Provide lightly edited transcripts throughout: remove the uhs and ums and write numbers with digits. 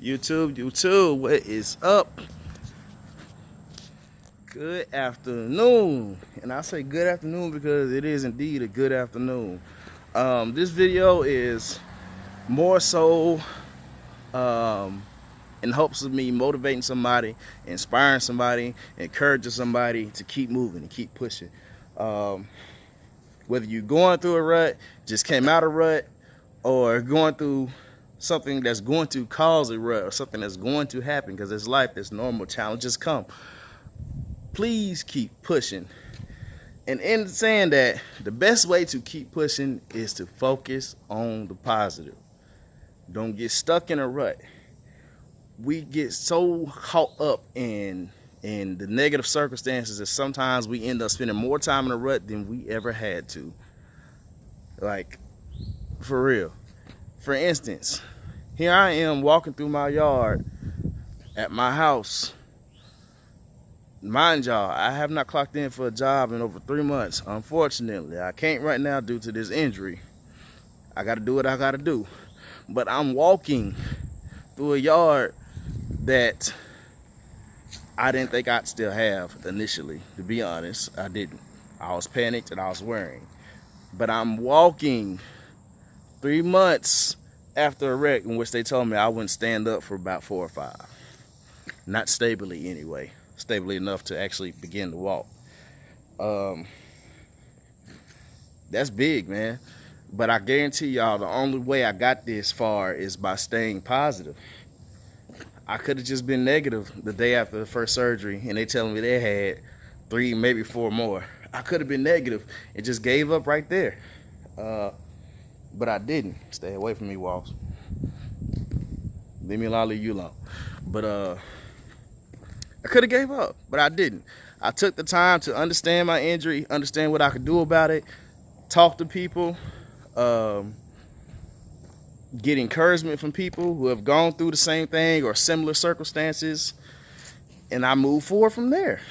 YouTube, what is up? Good afternoon. And I say good afternoon because it is indeed a good afternoon. This video is more so in hopes of me motivating somebody, inspiring somebody, encouraging somebody to keep moving and keep pushing. Whether you're going through a rut, just came out of a rut, or going through something that's going to cause a rut or something that's going to happen, because it's life, there's normal challenges come. Please keep pushing. And in saying that, the best way to keep pushing is to focus on the positive. Don't get stuck in a rut. We get so caught up in the negative circumstances that sometimes we end up spending more time in a rut than we ever had to. Like, for real. For instance, here I am walking through my yard at my house. Mind y'all, I have not clocked in for a job in over 3 months. Unfortunately, I can't right now due to this injury. I gotta do what I gotta do. But I'm walking through a yard that I didn't think I'd still have initially. To be honest, I didn't. I was panicked and I was worrying. But I'm walking 3 months after a wreck in which they told me I wouldn't stand up for about 4 or 5. Not stably anyway. Stably enough to actually begin to walk. That's big, man. But I guarantee y'all the only way I got this far is by staying positive. I could have just been negative the day after the first surgery and they telling me they had 3, maybe 4 more. I could have been negative and just gave up right there. But I didn't. Stay away from me, Walls. Leave me alone, leave you alone. But I could have gave up, but I didn't. I took the time to understand my injury, understand what I could do about it, talk to people, get encouragement from people who have gone through the same thing or similar circumstances, and I move forward from there.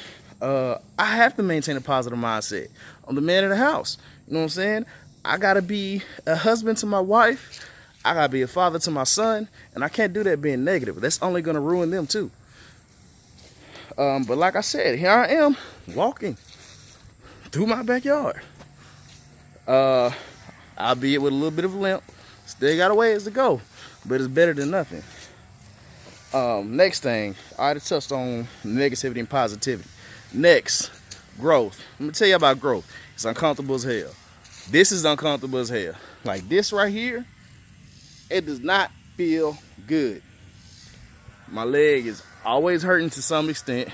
I have to maintain a positive mindset. I'm the man of the house. You know what I'm saying? I gotta be a husband to my wife. I gotta be a father to my son, and I can't do that being negative. That's only gonna ruin them too. But like I said, here I am walking through my backyard. Albeit with a little bit of a limp. Still got a ways to go, but it's better than nothing. Next thing, I already touched on negativity and positivity. Next, growth. Let me tell you about growth. It's uncomfortable as hell. This is uncomfortable as hell. Like this right here, it does not feel good. My leg is always hurting to some extent.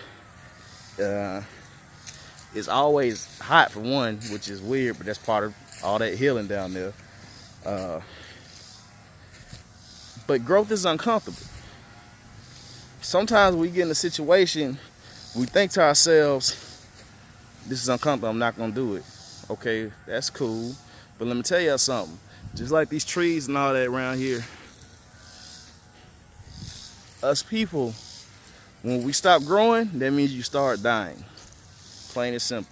It's always hot for one, which is weird, but that's part of all that healing down there. But growth is uncomfortable. Sometimes we get in a situation, we think to ourselves, this is uncomfortable, I'm not gonna do it. Okay, that's cool. But let me tell you something. Just like these trees and all that around here, us people, when we stop growing, that means you start dying. Plain and simple.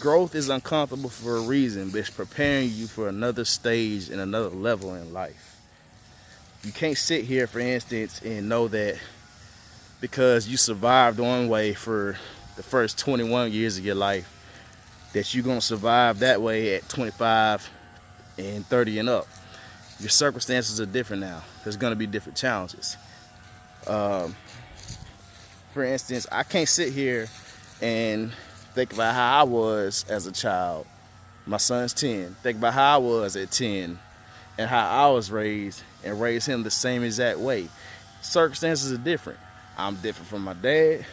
Growth is uncomfortable for a reason, but it's preparing you for another stage and another level in life. You can't sit here, for instance, and know that because you survived one way for the first 21 years of your life, that you're going to survive that way at 25 and 30 and up. Your circumstances are different now. There's going to be different challenges. For instance, I can't sit here and think about how I was as a child. My son's 10. Think about how I was at 10 and how I was raised, and raise him the same exact way. Circumstances are different. I'm different from my dad,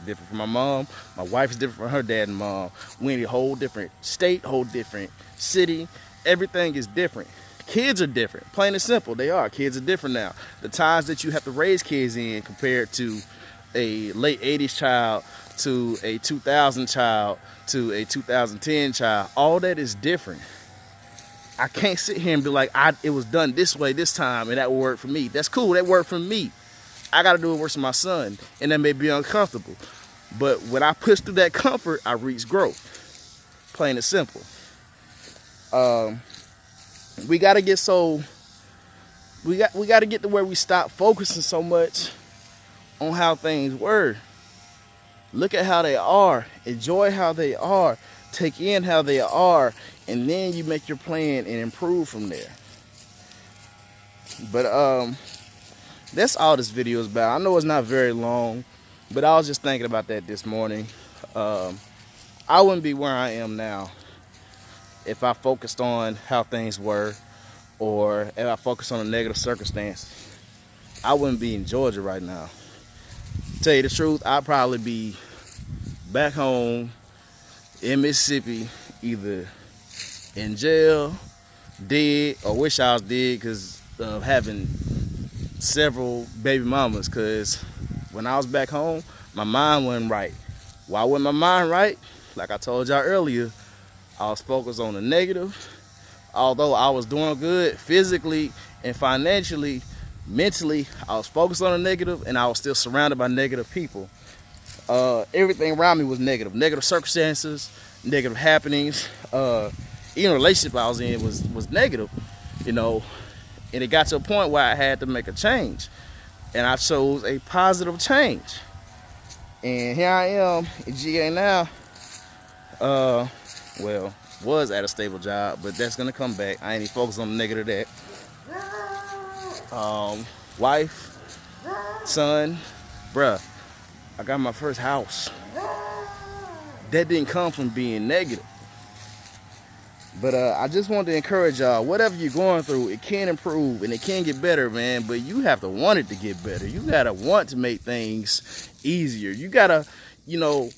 different from my mom. My wife is different from her dad and mom. We in a whole different state, whole different city. Everything is different. Kids are different. Plain and simple, they are. Kids are different now. The times that you have to raise kids in compared to a late 80s child, to a 2000 child, to a 2010 child, all that is different. I can't sit here and be like, it was done this way this time and that will work for me. That's cool, that worked for me. I gotta do what works for my son, and that may be uncomfortable. But when I push through that comfort, I reach growth. Plain and simple. We gotta get so We got to get to where we stop focusing so much on how things were. Look at how they are. Enjoy how they are. Take in how they are, and then you make your plan and improve from there. But that's all this video is about. I know it's not very long, but I was just thinking about that this morning. I wouldn't be where I am now if I focused on how things were, or if I focused on a negative circumstance. I wouldn't be in Georgia right now. To tell you the truth, I'd probably be back home in Mississippi, either in jail, dead, or wish I was dead because of having several baby mamas. Because when I was back home, my mind wasn't right. Why wasn't my mind right? Like I told y'all earlier, I was focused on the negative. Although I was doing good physically and financially, mentally, I was focused on the negative, and I was still surrounded by negative people. Everything around me was negative. Negative circumstances, negative happenings. Even the relationship I was in was negative, you know. And it got to a point where I had to make a change. And I chose a positive change. And here I am in GA now. Well, was at a stable job, but that's gonna come back. I ain't even focused on the negative of that. Wife, son, bruh, I got my first house. That didn't come from being negative. But I just wanted to encourage y'all, whatever you're going through, it can improve and it can get better, man. But you have to want it to get better. You gotta want to make things easier. You gotta, you know,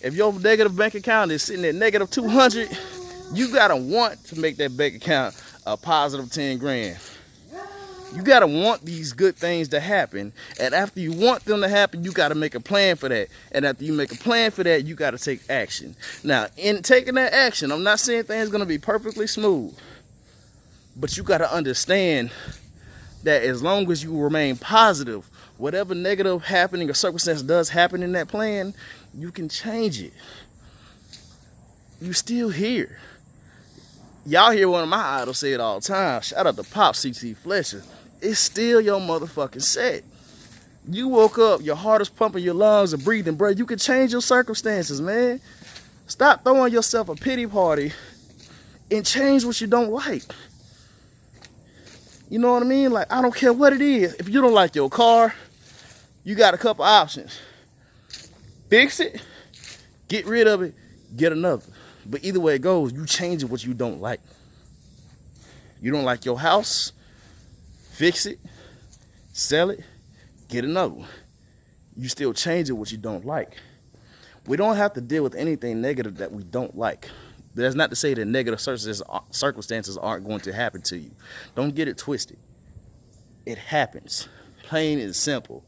if your negative bank account is sitting at negative 200, you gotta want to make that bank account a positive 10 grand. You gotta want these good things to happen, and after you want them to happen, you gotta make a plan for that. And after you make a plan for that, you gotta take action. Now, in taking that action, I'm not saying things are gonna be perfectly smooth, but you gotta understand that as long as you remain positive, whatever negative happening or circumstance does happen in that plan, you can change it. You still here. Y'all hear one of my idols say it all the time. Shout out to Pop CT Fletcher. It's still your motherfucking set. You woke up, your heart is pumping, your lungs are breathing, bro. You can change your circumstances, man. Stop throwing yourself a pity party and change what you don't like. You know what I mean? Like, I don't care what it is. If you don't like your car, you got a couple options. Fix it, get rid of it, get another. But either way it goes, you change what you don't like. You don't like your house, fix it, sell it, get another one. You still change it what you don't like. We don't have to deal with anything negative that we don't like. That's not to say that negative circumstances aren't going to happen to you. Don't get it twisted. It happens. Plain and simple.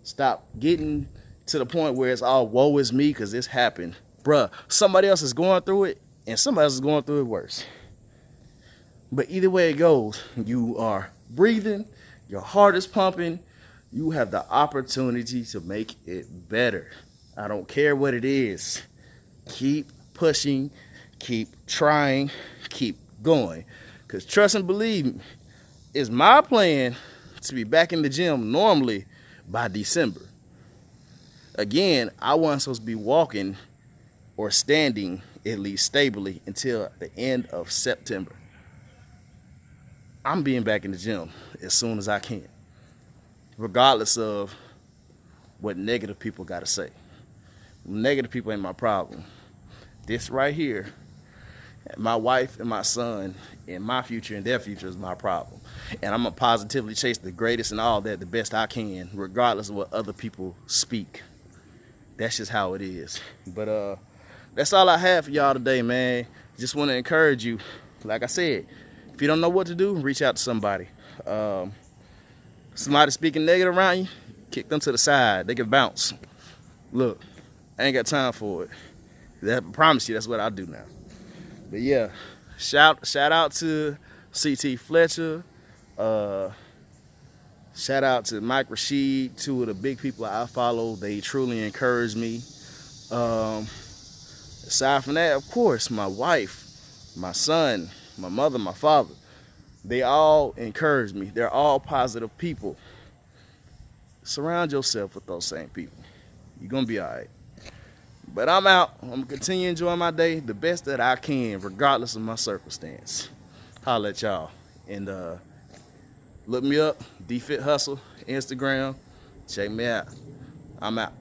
Stop getting to the point where it's all woe is me because this happened. Bruh, somebody else is going through it, and somebody else is going through it worse. But either way it goes, you are breathing, your heart is pumping, you have the opportunity to make it better. I don't care what it is. Keep pushing, keep trying, keep going. Because trust and believe me, it's my plan to be back in the gym normally by December. Again, I wasn't supposed to be walking or standing at least stably until the end of September. I'm being back in the gym as soon as I can, regardless of what negative people got to say. Negative people ain't my problem. This right here, my wife and my son and my future and their future is my problem. And I'm going to positively chase the greatest and all that the best I can, regardless of what other people speak. That's just how it is. But that's all I have for y'all today, man. Just want to encourage you. Like I said, if you don't know what to do, reach out to somebody. Somebody speaking negative around you, kick them to the side. They can bounce. Look, I ain't got time for it. I promise you, that's what I do now. But yeah, shout out to CT Fletcher. Shout out to Mike Rashid, two of the big people I follow. They truly encourage me. Aside from that, of course, my wife, my son, my mother, my father. They all encourage me. They're all positive people. Surround yourself with those same people. You're gonna be all right. But I'm out. I'm gonna continue enjoying my day the best that I can, regardless of my circumstance. Holla at y'all. And look me up, DFit Hustle, Instagram. Check me out. I'm out.